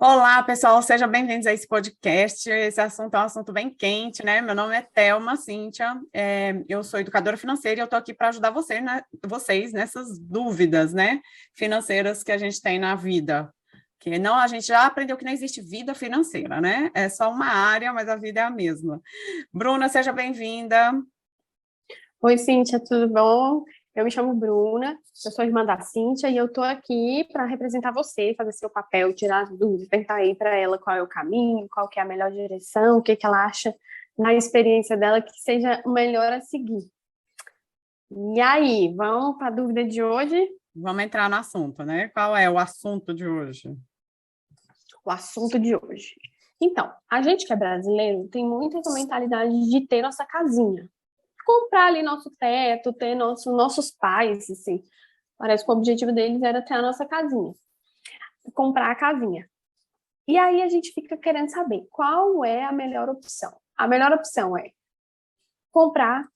Olá, pessoal, sejam bem-vindos a esse podcast. Esse assunto é um assunto bem quente, né? Meu nome é Thelma Cíntia, eu sou educadora financeira e eu estou aqui para ajudar vocês nessas dúvidas, né, financeiras que a gente tem na vida. Que não, a gente já aprendeu que não existe vida financeira, né? É só uma área, mas a vida é a mesma. Bruna, seja bem-vinda. Oi, Cíntia, tudo bom? Eu me chamo Bruna, eu sou irmã da Cíntia e eu tô aqui para representar você, fazer seu papel, tirar as dúvidas, perguntar aí para ela qual é o caminho, qual que é a melhor direção, o que que ela acha na experiência dela que seja o melhor a seguir. E aí, vamos para a dúvida de hoje? Vamos entrar no assunto, né? Qual é o assunto de hoje? O assunto de hoje. Então, a gente que é brasileiro tem muito essa mentalidade de ter nossa casinha, comprar ali nosso teto, ter nossos pais, assim. Parece que o objetivo deles era ter a nossa casinha, comprar a casinha. E aí a gente fica querendo saber qual é a melhor opção. A melhor opção é comprar,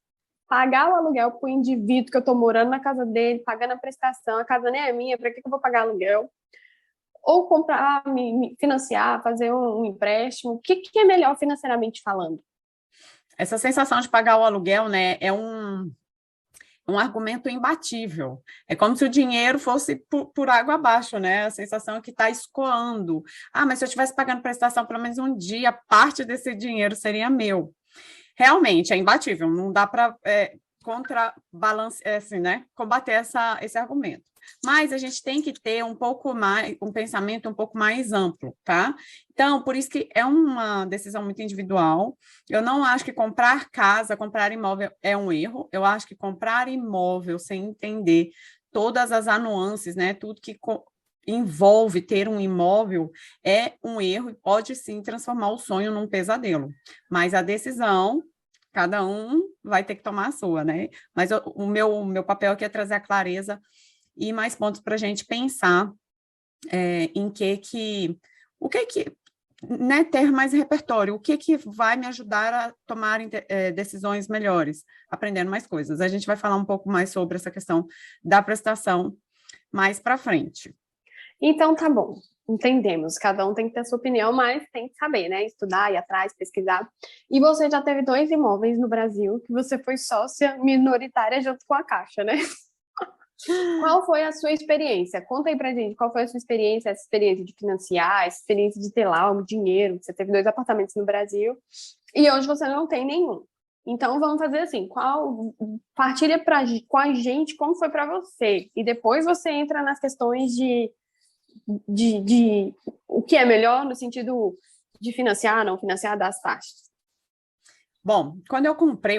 pagar o aluguel para o indivíduo que eu estou morando na casa dele, pagando a prestação, a casa nem é minha, para que eu vou pagar aluguel? Ou comprar, me financiar, fazer um empréstimo. O que é melhor financeiramente falando? Essa sensação de pagar o aluguel, né, é um argumento imbatível. É como se o dinheiro fosse por água abaixo, né? A sensação é que está escoando. Ah, mas se eu estivesse pagando prestação pelo menos um dia, parte desse dinheiro seria meu. Realmente, é imbatível, não dá para contrabalance, assim, né? Combater esse argumento. Mas a gente tem que ter um pouco mais, um pensamento um pouco mais amplo, tá? Então, por isso que é uma decisão muito individual. Eu não acho que comprar casa, comprar imóvel é um erro. Eu acho que comprar imóvel sem entender todas as nuances, né? Tudo que envolve ter um imóvel é um erro e pode sim transformar o sonho num pesadelo. Mas a decisão, cada um vai ter que tomar a sua, né? Mas o meu papel aqui é trazer a clareza e mais pontos para a gente pensar em o que, né, ter mais repertório, o que vai me ajudar a tomar decisões melhores, aprendendo mais coisas. A gente vai falar um pouco mais sobre essa questão da prestação mais para frente. Então, tá bom. Entendemos. Cada um tem que ter a sua opinião, mas tem que saber, né? Estudar, ir atrás, pesquisar. E você já teve dois imóveis no Brasil que você foi sócia minoritária junto com a Caixa, né? Qual foi a sua experiência? Conta aí pra gente, qual foi a sua experiência, essa experiência de financiar, essa experiência de ter lá o dinheiro, você teve dois apartamentos no Brasil e hoje você não tem nenhum. Então vamos fazer assim, partilha com a gente como foi para você e depois você entra nas questões de o que é melhor no sentido de financiar, não financiar das taxas. Bom, quando eu comprei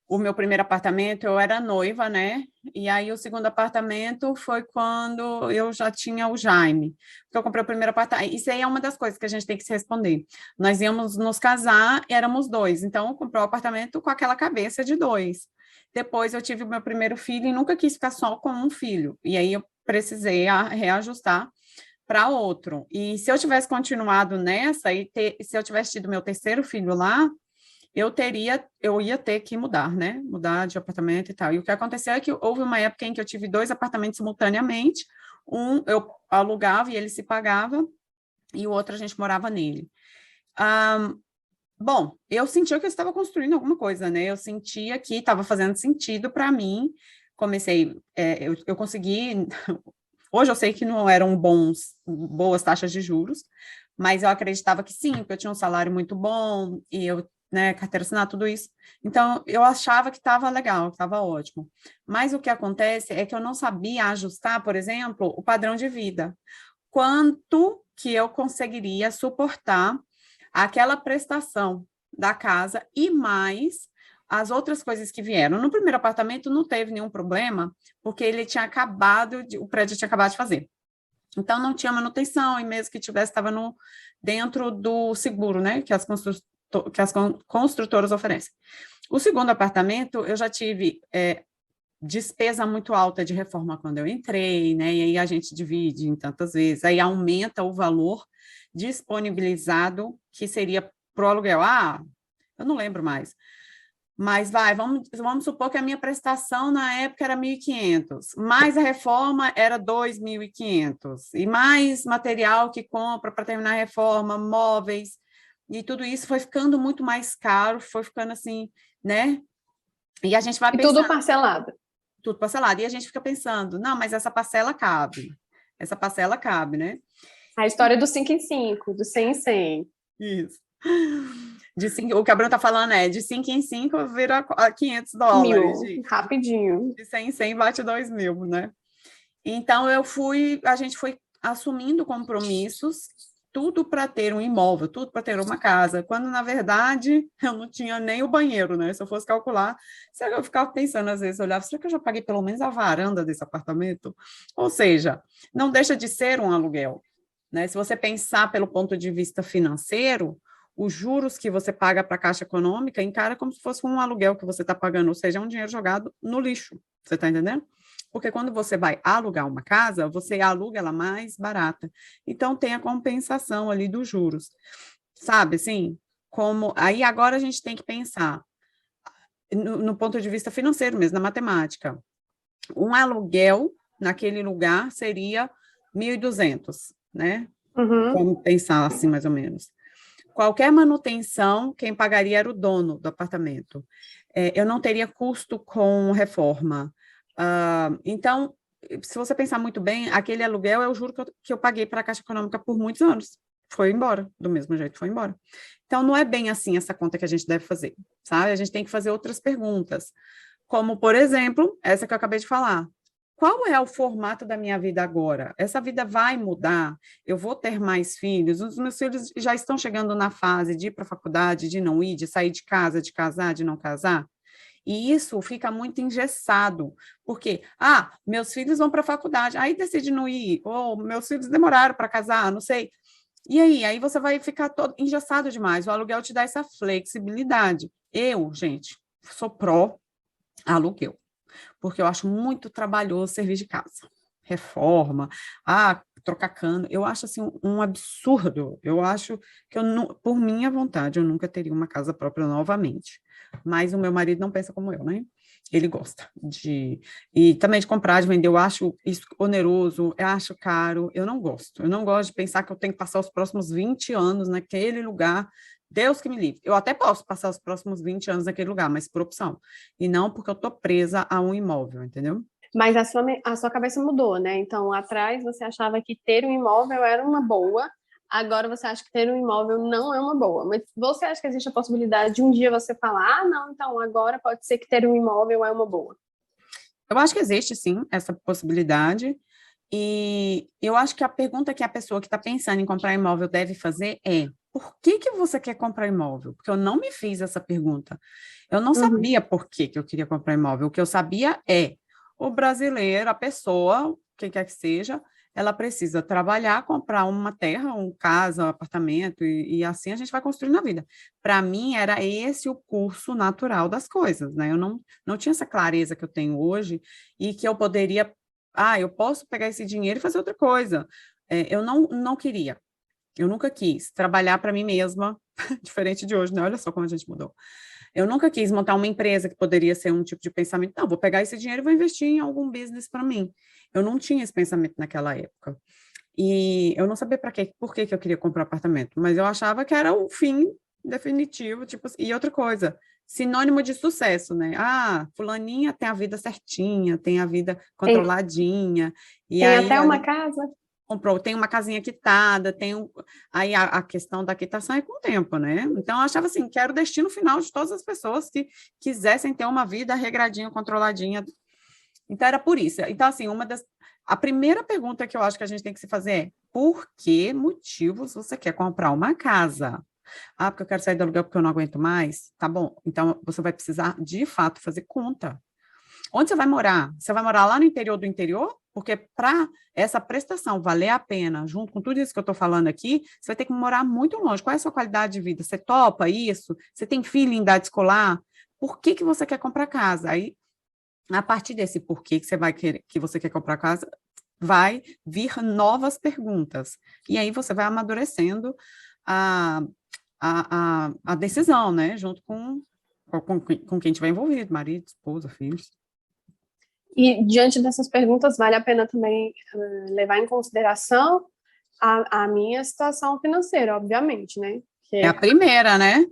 o meu primeiro apartamento, eu era noiva, né? E aí o segundo apartamento foi quando eu já tinha o Jaime. Porque eu comprei o primeiro apartamento. Isso aí é uma das coisas que a gente tem que se responder. Nós íamos nos casar, éramos dois. Então, eu comprei o apartamento com aquela cabeça de dois. Depois eu tive o meu primeiro filho e nunca quis ficar só com um filho. E aí eu precisei reajustar para outro. E se eu tivesse continuado nessa, se eu tivesse tido meu terceiro filho lá, eu ia ter que mudar, né? Mudar de apartamento e tal. E o que aconteceu é que houve uma época em que eu tive dois apartamentos simultaneamente. Um eu alugava e ele se pagava, e o outro a gente morava nele. Bom, eu sentia que eu estava construindo alguma coisa, né? Eu sentia que estava fazendo sentido para mim. Comecei, eu consegui. Hoje eu sei que não eram boas taxas de juros, mas eu acreditava que sim, porque eu tinha um salário muito bom e eu, né, carteira assinada, tudo isso. Então, eu achava que estava legal, que estava ótimo. Mas o que acontece é que eu não sabia ajustar, por exemplo, o padrão de vida. Quanto que eu conseguiria suportar aquela prestação da casa e mais as outras coisas que vieram. No primeiro apartamento não teve nenhum problema, porque o prédio tinha acabado de fazer. Então não tinha manutenção, e mesmo que tivesse, estava dentro do seguro, né? Que as construtoras oferecem. O segundo apartamento, eu já tive despesa muito alta de reforma quando eu entrei, né? E aí a gente divide em tantas vezes, aí aumenta o valor disponibilizado que seria para o aluguel. Ah, eu não lembro mais. Mas vamos supor que a minha prestação na época era 1.500, mais a reforma era 2.500, e mais material que compra para terminar a reforma, móveis, e tudo isso foi ficando muito mais caro, foi ficando assim, né? E a gente vai E pensando, tudo parcelado. tudo parcelado, e a gente fica pensando, não, mas essa parcela cabe, né? A história do 5 em 5, do 100 em 100. Isso. O que a Bruna está falando é de 5 em 5 vira $500, Mil, rapidinho. de 100 em 100 bate 2.000, né? Então, a gente foi assumindo compromissos, tudo para ter um imóvel, tudo para ter uma casa, quando, na verdade, eu não tinha nem o banheiro, né? Se eu fosse calcular, será que eu ficava pensando, às vezes, eu olhava, será que eu já paguei pelo menos a varanda desse apartamento? Ou seja, não deixa de ser um aluguel, né? Se você pensar pelo ponto de vista financeiro, os juros que você paga para a Caixa Econômica encara como se fosse um aluguel que você está pagando, ou seja, é um dinheiro jogado no lixo, você está entendendo? Porque quando você vai alugar uma casa, você aluga ela mais barata. Então, tem a compensação ali dos juros. Sabe, assim? Aí agora a gente tem que pensar no ponto de vista financeiro mesmo, na matemática. Um aluguel naquele lugar seria 1.200, né? Uhum. Vamos pensar assim, mais ou menos. Qualquer manutenção, quem pagaria era o dono do apartamento. Eu não teria custo com reforma. Então, se você pensar muito bem, aquele aluguel é o juro que eu paguei para a Caixa Econômica por muitos anos. Foi embora, do mesmo jeito, foi embora. Então, não é bem assim essa conta que a gente deve fazer, sabe? A gente tem que fazer outras perguntas, como, por exemplo, essa que eu acabei de falar. Qual é o formato da minha vida agora? Essa vida vai mudar? Eu vou ter mais filhos? Os meus filhos já estão chegando na fase de ir para a faculdade, de não ir, de sair de casa, de casar, de não casar? E isso fica muito engessado, porque, meus filhos vão para a faculdade, aí decide não ir, ou meus filhos demoraram para casar, não sei. E aí você vai ficar todo engessado demais. O aluguel te dá essa flexibilidade. Eu, gente, sou pró aluguel, porque eu acho muito trabalhoso serviço de casa. Reforma, trocar cano, eu acho assim um absurdo. Eu acho que por minha vontade, eu nunca teria uma casa própria novamente. Mas o meu marido não pensa como eu, né? Ele gosta e também de comprar, de vender, eu acho isso oneroso, eu acho caro, eu não gosto de pensar que eu tenho que passar os próximos 20 anos naquele lugar, Deus que me livre, eu até posso passar os próximos 20 anos naquele lugar, mas por opção, e não porque eu tô presa a um imóvel, entendeu? Mas a sua cabeça mudou, né? Então, atrás você achava que ter um imóvel era uma boa, agora você acha que ter um imóvel não é uma boa. Mas você acha que existe a possibilidade de um dia você falar, não, então agora pode ser que ter um imóvel é uma boa? Eu acho que existe, sim, essa possibilidade, e eu acho que a pergunta que a pessoa que está pensando em comprar imóvel deve fazer é: por que que você quer comprar imóvel? Porque eu não me fiz essa pergunta. Eu não Uhum. sabia por que que eu queria comprar imóvel. O que eu sabia é: o brasileiro, a pessoa, quem quer que seja, ela precisa trabalhar, comprar uma terra, uma casa, um apartamento, e assim a gente vai construindo a vida. Para mim, era esse o curso natural das coisas, né? Eu não tinha essa clareza que eu tenho hoje e que eu poderia, eu posso pegar esse dinheiro e fazer outra coisa. Eu não queria, eu nunca quis trabalhar para mim mesma, diferente de hoje, né? Olha só como a gente mudou. Eu nunca quis montar uma empresa que poderia ser um tipo de pensamento. Não, vou pegar esse dinheiro e vou investir em algum business para mim. Eu não tinha esse pensamento naquela época. E eu não sabia por que que eu queria comprar apartamento, mas eu achava que era o fim definitivo, tipo, e outra coisa, sinônimo de sucesso, né? Fulaninha tem a vida certinha, tem a vida Tem, controladinha, e tem aí até uma ela casa. comprou, tem uma casinha quitada, aí a questão da quitação é com o tempo, né? Então, eu achava assim, que era o destino final de todas as pessoas que quisessem ter uma vida regradinha, controladinha. Então, era por isso. Então, assim, a primeira pergunta que eu acho que a gente tem que se fazer é: por que motivos você quer comprar uma casa? Porque eu quero sair do aluguel porque eu não aguento mais? Tá bom, então você vai precisar, de fato, fazer conta. Onde você vai morar? Você vai morar lá no interior do interior? Porque para essa prestação valer a pena, junto com tudo isso que eu estou falando aqui, você vai ter que morar muito longe. Qual é a sua qualidade de vida? Você topa isso? Você tem filho em idade escolar? Por que que você quer comprar casa? Aí, a partir desse porquê que você vai querer, que você quer comprar casa, vai vir novas perguntas. E aí você vai amadurecendo a, a decisão, né? Junto com quem estiver envolvido, marido, esposa, filhos. E diante dessas perguntas, vale a pena também levar em consideração a minha situação financeira, obviamente, né? Que É a primeira, né?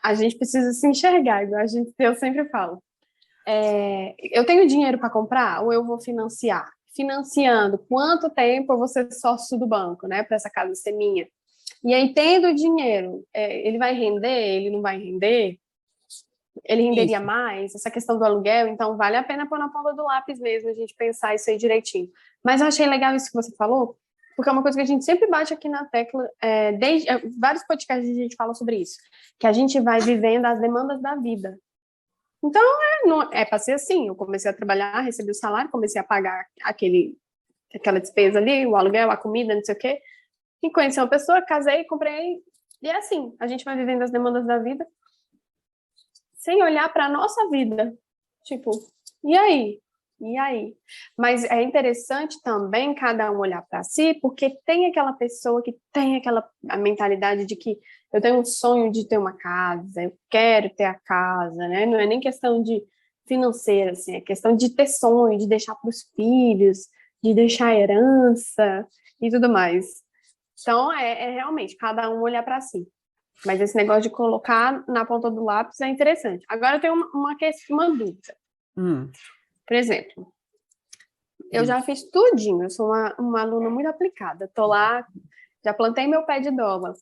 a gente precisa se enxergar, igual eu sempre falo. Eu tenho dinheiro para comprar ou eu vou financiar? Financiando, quanto tempo eu vou ser sócio do banco, né? Para essa casa ser minha? E aí, tendo dinheiro, ele vai render? Ele não vai render? Ele renderia Isso. mais?Essa questão do aluguel, então vale a pena pôr na ponta do lápis mesmo, a gente pensar isso aí direitinho. Mas eu achei legal isso que você falou, porque é uma coisa que a gente sempre bate aqui na tecla, desde vários podcasts a gente fala sobre isso, que a gente vai vivendo as demandas da vida. Então, para ser assim, eu comecei a trabalhar, recebi o salário, comecei a pagar aquela despesa ali, o aluguel, a comida, não sei o quê, e conheci uma pessoa, casei, comprei, e é assim, a gente vai vivendo as demandas da vida, sem olhar para a nossa vida. Tipo, e aí? E aí? Mas é interessante também cada um olhar para si, porque tem aquela pessoa que tem a mentalidade de que eu tenho um sonho de ter uma casa, eu quero ter a casa, né? Não é nem questão de financeira, assim, é questão de ter sonho, de deixar para os filhos, de deixar herança e tudo mais. Então, realmente cada um olhar para si. Mas esse negócio de colocar na ponta do lápis é interessante. Agora eu tenho uma dúvida. Por exemplo, eu já fiz tudinho, eu sou uma aluna muito aplicada. Tô lá, já plantei meu pé de dólar.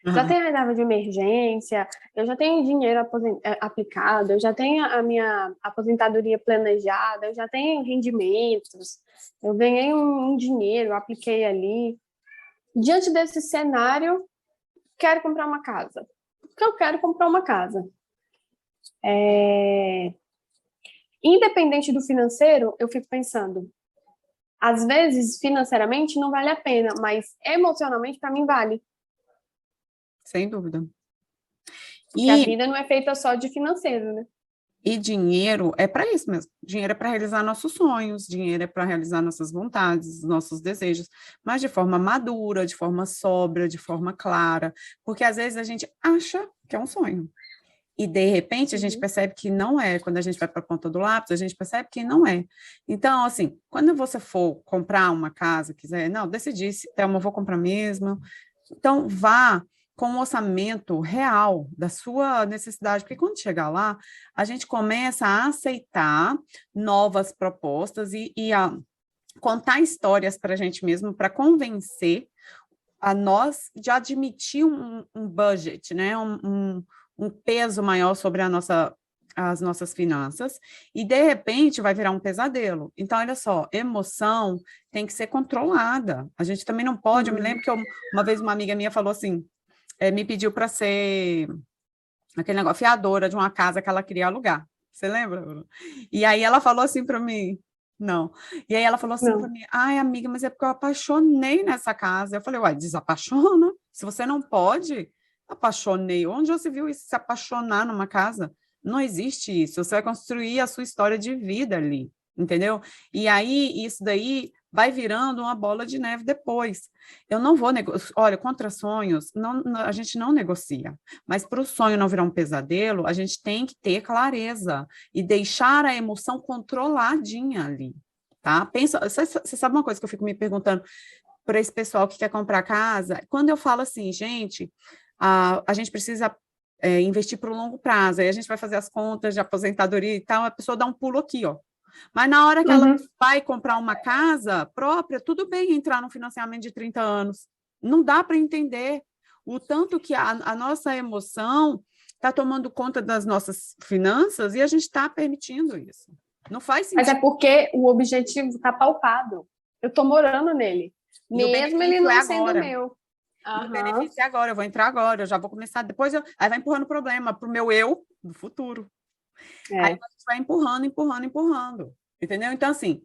Já tenho a reserva de emergência, eu já tenho dinheiro aplicado, eu já tenho a minha aposentadoria planejada, eu já tenho rendimentos, eu ganhei um dinheiro, apliquei ali. Diante desse cenário, quero comprar uma casa. Porque eu quero comprar uma casa. Independente do financeiro, eu fico pensando, às vezes, financeiramente, não vale a pena, mas emocionalmente, para mim, vale. Sem dúvida. Porque a vida não é feita só de financeiro, né? E dinheiro é para isso mesmo. Dinheiro é para realizar nossos sonhos, dinheiro é para realizar nossas vontades, nossos desejos, mas de forma madura, de forma sóbria, de forma clara, porque às vezes a gente acha que é um sonho. E, de repente, a gente percebe que não é. Quando a gente vai para a ponta do lápis, a gente percebe que não é. Então, assim, quando você for comprar uma casa, quiser, não, decidi, Thelma, eu vou comprar mesmo. Então, vá com um orçamento real da sua necessidade, porque quando chegar lá, a gente começa a aceitar novas propostas e a contar histórias para a gente mesmo, para convencer a nós de admitir um budget, né? Um peso maior sobre as nossas finanças, e de repente vai virar um pesadelo. Então, olha só, emoção tem que ser controlada. A gente também não pode. Eu me lembro que uma vez uma amiga minha falou assim, me pediu para ser aquele negócio, fiadora de uma casa que ela queria alugar. Você lembra, Bruno? E aí ela falou assim para mim, não. E aí ela falou assim para mim, ai, amiga, mas é porque eu apaixonei nessa casa. Eu falei, uai, desapaixona. Se você não pode, apaixonei. Onde você viu isso, se apaixonar numa casa? Não existe isso. Você vai construir a sua história de vida ali, entendeu? E aí, isso daí vai virando uma bola de neve depois. Eu não vou negociar. Olha, contra sonhos, a gente não negocia. Mas para o sonho não virar um pesadelo, a gente tem que ter clareza e deixar a emoção controladinha ali, tá? Pensa, você sabe uma coisa que eu fico me perguntando para esse pessoal que quer comprar casa? Quando eu falo assim, gente, a gente precisa investir para o longo prazo, aí a gente vai fazer as contas de aposentadoria e tal, a pessoa dá um pulo aqui, ó. Mas na hora que ela vai comprar uma casa própria, tudo bem entrar no financiamento de 30 anos. Não dá para entender o tanto que a nossa emoção está tomando conta das nossas finanças e a gente está permitindo isso. Não faz sentido. Mas é porque o objetivo está palpado. Eu estou morando nele. Mesmo ele não sendo meu. O benefício é agora, eu vou entrar agora, eu já vou começar, depois aí vai empurrando o problema para o meu eu do futuro. Aí a gente vai empurrando, entendeu? Então, assim,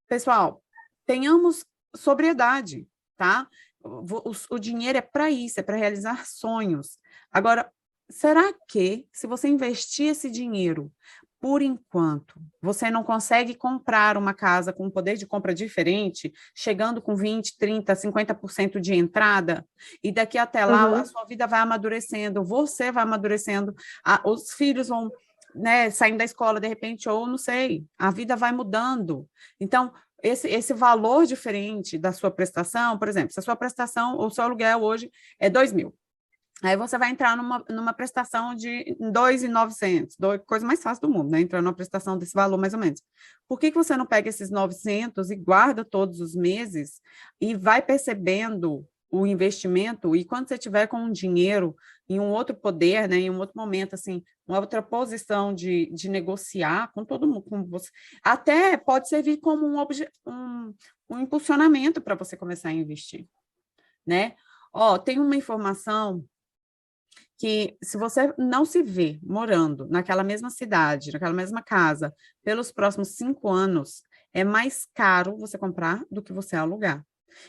pessoal, tenhamos sobriedade, tá? O dinheiro é para isso, é para realizar sonhos. Agora, será que, se você investir esse dinheiro por enquanto, você não consegue comprar uma casa com um poder de compra diferente, chegando com 20, 30, 50% de entrada, e daqui até lá a sua vida vai amadurecendo, você vai amadurecendo, os filhos vão, né, saindo da escola de repente, ou não sei, a vida vai mudando. Então, esse valor diferente da sua prestação, por exemplo, se a sua prestação, o seu aluguel hoje é 2.000, aí você vai entrar numa prestação de 2.900, coisa mais fácil do mundo, né? Entrar numa prestação desse valor, mais ou menos. Por que você não pega esses 900 e guarda todos os meses e vai percebendo o investimento? E quando você tiver com um dinheiro em um outro poder, né? Em um outro momento, assim, uma outra posição de negociar com todo mundo, com você, até pode servir como um impulsionamento para você começar a investir, né? Ó, tem uma informação que se você não se vê morando naquela mesma cidade, naquela mesma casa, pelos próximos 5 anos, é mais caro você comprar do que você alugar.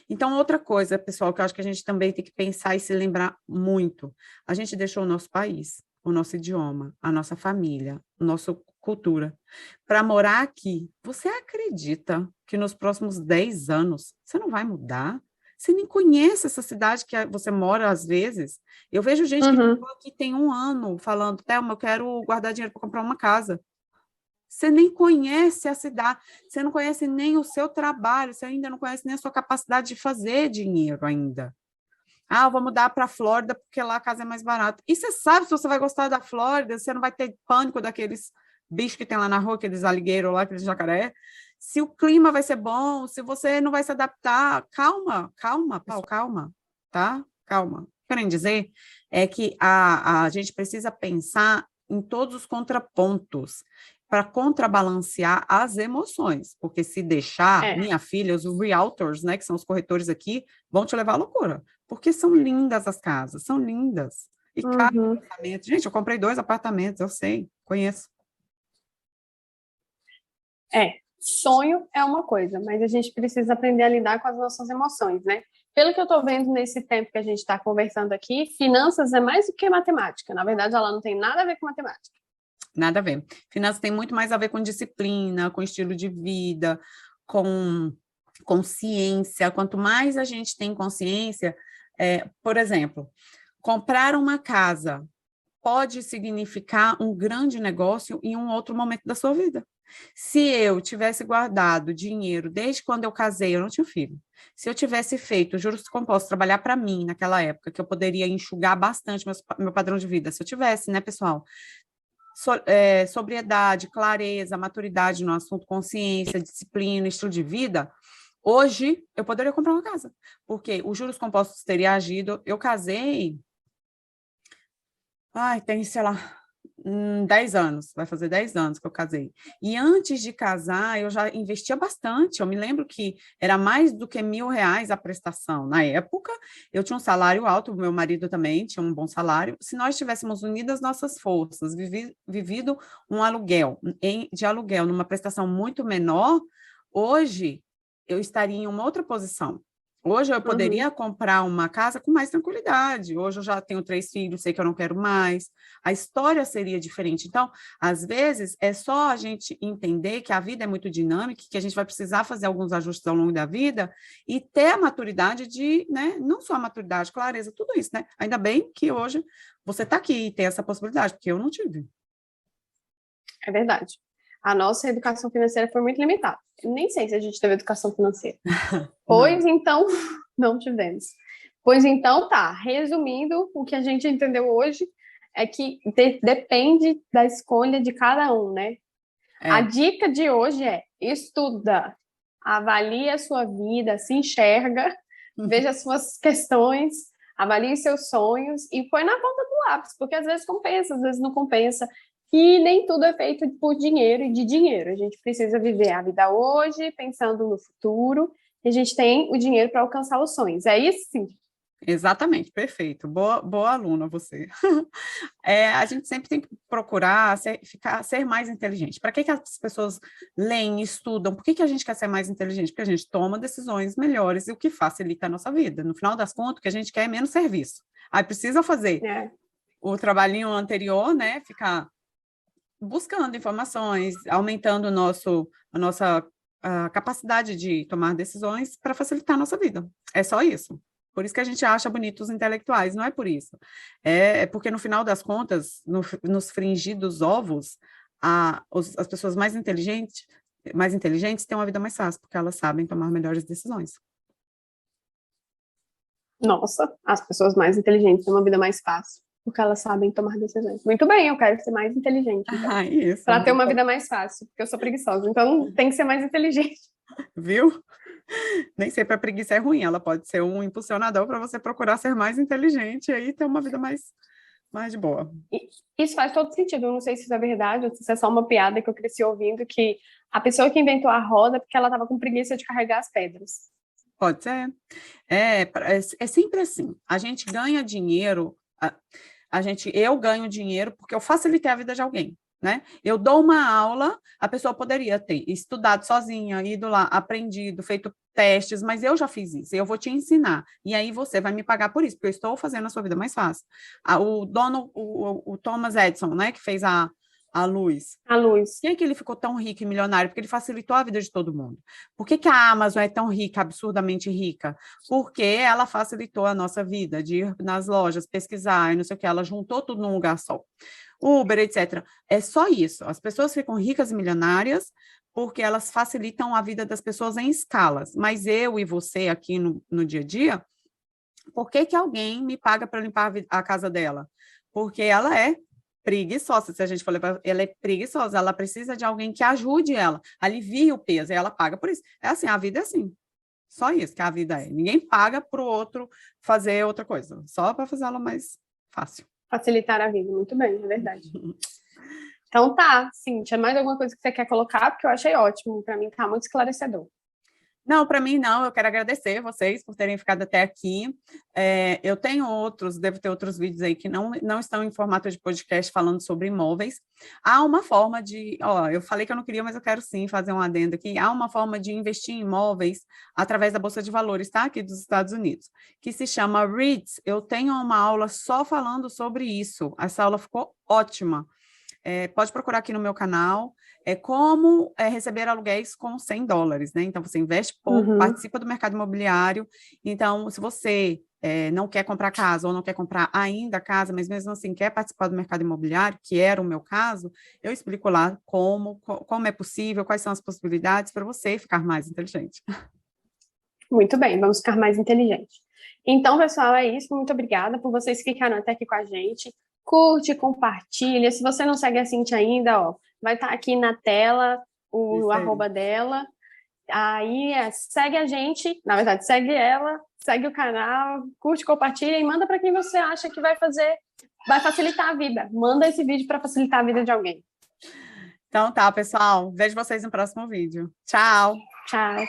Então, outra coisa, pessoal, que eu acho que a gente também tem que pensar e se lembrar muito, a gente deixou o nosso país, o nosso idioma, a nossa família, a nossa cultura, para morar aqui. Você acredita que nos próximos 10 anos você não vai mudar? Você nem conhece essa cidade que você mora, às vezes. Eu vejo gente que ficou aqui tem 1 ano falando, Thelma, eu quero guardar dinheiro para comprar uma casa. Você nem conhece a cidade, você não conhece nem o seu trabalho, você ainda não conhece nem a sua capacidade de fazer dinheiro ainda. Ah, eu vou mudar para a Flórida porque lá a casa é mais barata. E você sabe se você vai gostar da Flórida, você não vai ter pânico daqueles bichos que tem lá na rua, aqueles alligators lá, aqueles jacaré. Se o clima vai ser bom, se você não vai se adaptar, calma, pessoal, calma, tá? Calma. O que eu quero dizer é que a gente precisa pensar em todos os contrapontos para contrabalancear as emoções, porque se deixar, minha filha, os realtors, né, que são os corretores aqui, vão te levar à loucura, porque são lindas as casas, são lindas. E cada apartamento, gente, eu comprei 2 apartamentos, eu sei, conheço. Sonho é uma coisa, mas a gente precisa aprender a lidar com as nossas emoções, né? Pelo que eu estou vendo nesse tempo que a gente está conversando aqui, finanças é mais do que matemática. Na verdade, ela não tem nada a ver com matemática. Nada a ver. Finanças tem muito mais a ver com disciplina, com estilo de vida, com consciência. Quanto mais a gente tem consciência, por exemplo, comprar uma casa pode significar um grande negócio em um outro momento da sua vida. Se eu tivesse guardado dinheiro desde quando eu casei, eu não tinha filho. Se eu tivesse feito juros compostos, trabalhar para mim naquela época, que eu poderia enxugar bastante meu padrão de vida, se eu tivesse, né, pessoal? Sobriedade, clareza, maturidade no assunto, consciência, disciplina, estilo de vida, hoje eu poderia comprar uma casa, porque os juros compostos teria agido. Eu casei, tem, sei lá, 10 anos, vai fazer 10 anos que eu casei. E antes de casar, eu já investia bastante. Eu me lembro que era mais do que R$ 1.000 a prestação. Na época, eu tinha um salário alto, meu marido também tinha um bom salário. Se nós tivéssemos unido as nossas forças, vivido um aluguel, de aluguel, numa prestação muito menor, hoje eu estaria em uma outra posição. Hoje eu poderia comprar uma casa com mais tranquilidade. Hoje eu já tenho 3 filhos, sei que eu não quero mais. A história seria diferente. Então, às vezes, é só a gente entender que a vida é muito dinâmica, que a gente vai precisar fazer alguns ajustes ao longo da vida e ter a maturidade de, né, não só a maturidade, clareza, tudo isso, né? Ainda bem que hoje você está aqui e tem essa possibilidade, porque eu não tive. É verdade. A nossa educação financeira foi muito limitada. Nem sei se a gente teve educação financeira. Pois então, não tivemos. Pois então, tá. Resumindo, o que a gente entendeu hoje é que depende da escolha de cada um, né? A dica de hoje é: estuda, avalie a sua vida, se enxerga, veja as suas questões, avalie seus sonhos e põe na ponta do lápis, porque às vezes compensa, às vezes não compensa. E nem tudo é feito por dinheiro e de dinheiro. A gente precisa viver a vida hoje, pensando no futuro, e a gente tem o dinheiro para alcançar os sonhos. É isso, sim? Exatamente, perfeito. Boa aluna você. A gente sempre tem que procurar ser mais inteligente. Para que as pessoas leem, estudam? Por que a gente quer ser mais inteligente? Porque a gente toma decisões melhores e o que facilita a nossa vida. No final das contas, o que a gente quer é menos serviço. Aí precisa fazer o trabalhinho anterior, né? Ficar buscando informações, aumentando a nossa capacidade de tomar decisões para facilitar a nossa vida. É só isso. Por isso que a gente acha bonitos os intelectuais, não é por isso. É porque, no final das contas, nos fringir dos ovos, as pessoas mais inteligentes têm uma vida mais fácil, porque elas sabem tomar melhores decisões. Nossa, as pessoas mais inteligentes têm uma vida mais fácil, porque elas sabem tomar decisões. Muito bem, eu quero ser mais inteligente, então, Isso. para ter uma vida mais fácil, porque eu sou preguiçosa, então tem que ser mais inteligente. Viu? Nem sempre a preguiça é ruim, ela pode ser um impulsionador para você procurar ser mais inteligente e aí ter uma vida mais de boa. Isso faz todo sentido, eu não sei se isso é verdade ou se isso é só uma piada que eu cresci ouvindo, que a pessoa que inventou a roda é porque ela estava com preguiça de carregar as pedras. Pode ser. É sempre assim. A gente ganha dinheiro, eu ganho dinheiro porque eu facilitei a vida de alguém, né? Eu dou uma aula, a pessoa poderia ter estudado sozinha, ido lá, aprendido, feito testes, mas eu já fiz isso, eu vou te ensinar, e aí você vai me pagar por isso, porque eu estou fazendo a sua vida mais fácil. O Thomas Edison, né, que fez a luz. A luz. Por que ele ficou tão rico e milionário? Porque ele facilitou a vida de todo mundo. Por que a Amazon é tão rica, absurdamente rica? Porque ela facilitou a nossa vida, de ir nas lojas, pesquisar, e não sei o que, ela juntou tudo num lugar só. Uber, etc. É só isso. As pessoas ficam ricas e milionárias porque elas facilitam a vida das pessoas em escalas. Mas eu e você aqui no dia a dia, por que alguém me paga para limpar a casa dela? Porque ela é preguiçosa, se a gente for levar, ela é preguiçosa, ela precisa de alguém que ajude ela, alivie o peso, e ela paga por isso. É assim, a vida é assim. Só isso que a vida é. Ninguém paga para o outro fazer outra coisa, só para fazer ela mais fácil. Facilitar a vida, muito bem, é verdade. Então tá, Cíntia, mais alguma coisa que você quer colocar? Porque eu achei ótimo, para mim tá muito esclarecedor. Não, para mim não, eu quero agradecer vocês por terem ficado até aqui. Eu tenho devo ter outros vídeos aí que não estão em formato de podcast falando sobre imóveis. Há uma forma eu falei que eu não queria, mas eu quero sim fazer um adendo aqui. Há uma forma de investir em imóveis através da Bolsa de Valores, tá? Aqui dos Estados Unidos, que se chama REITs. Eu tenho uma aula só falando sobre isso. Essa aula ficou ótima. Pode procurar aqui no meu canal. Como receber aluguéis com $100, né? Então, você investe pouco, participa do mercado imobiliário. Então, se você não quer comprar casa ou não quer comprar ainda casa, mas mesmo assim quer participar do mercado imobiliário, que era o meu caso, eu explico lá como é possível, quais são as possibilidades para você ficar mais inteligente. Muito bem, vamos ficar mais inteligentes. Então, pessoal, é isso. Muito obrigada por vocês que ficaram até aqui com a gente. Curte, compartilha. Se você não segue a Cíntia ainda, vai estar aqui na tela o arroba dela. Aí segue a gente, na verdade, segue ela, segue o canal, curte, compartilha e manda para quem você acha que vai facilitar a vida. Manda esse vídeo para facilitar a vida de alguém. Então tá, pessoal. Vejo vocês no próximo vídeo. Tchau! Tchau!